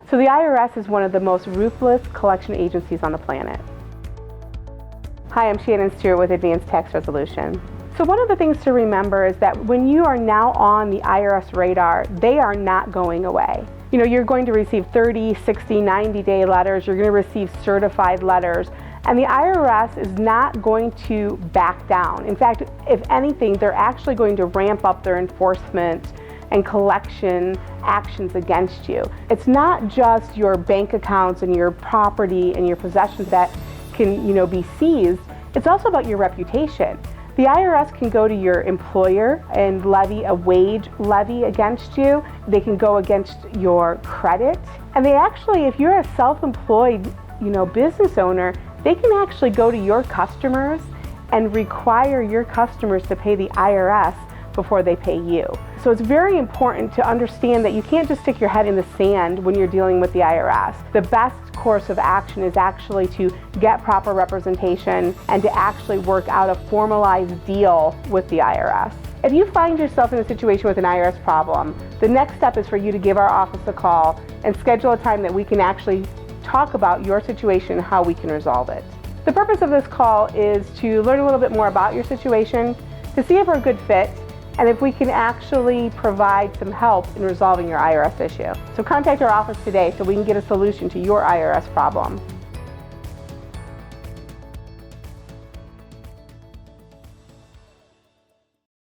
So the IRS is one of the most ruthless collection agencies on the planet. Hi, I'm Shanyn Stewart with Advanced Tax Resolution. So one of the things to remember is that when you are now on the IRS radar, they are not going away. You know, you're going to receive 30, 60, 90-day letters, you're going to receive certified letters, and the IRS is not going to back down. In fact, if anything, they're actually going to ramp up their enforcement and collection actions against you. It's not just your bank accounts and your property and your possessions that can, be seized. It's also about your reputation. The IRS can go to your employer and levy a wage levy against you. They can go against your credit. And they actually, if you're a self-employed, business owner, they can actually go to your customers and require your customers to pay the IRS before they pay you. So it's very important to understand that you can't just stick your head in the sand when you're dealing with the IRS. The best course of action is actually to get proper representation and to actually work out a formalized deal with the IRS. If you find yourself in a situation with an IRS problem, the next step is for you to give our office a call and schedule a time that we can actually talk about your situation and how we can resolve it. The purpose of this call is to learn a little bit more about your situation, to see if we're a good fit, and if we can actually provide some help in resolving your IRS issue. So contact our office today so we can get a solution to your IRS problem.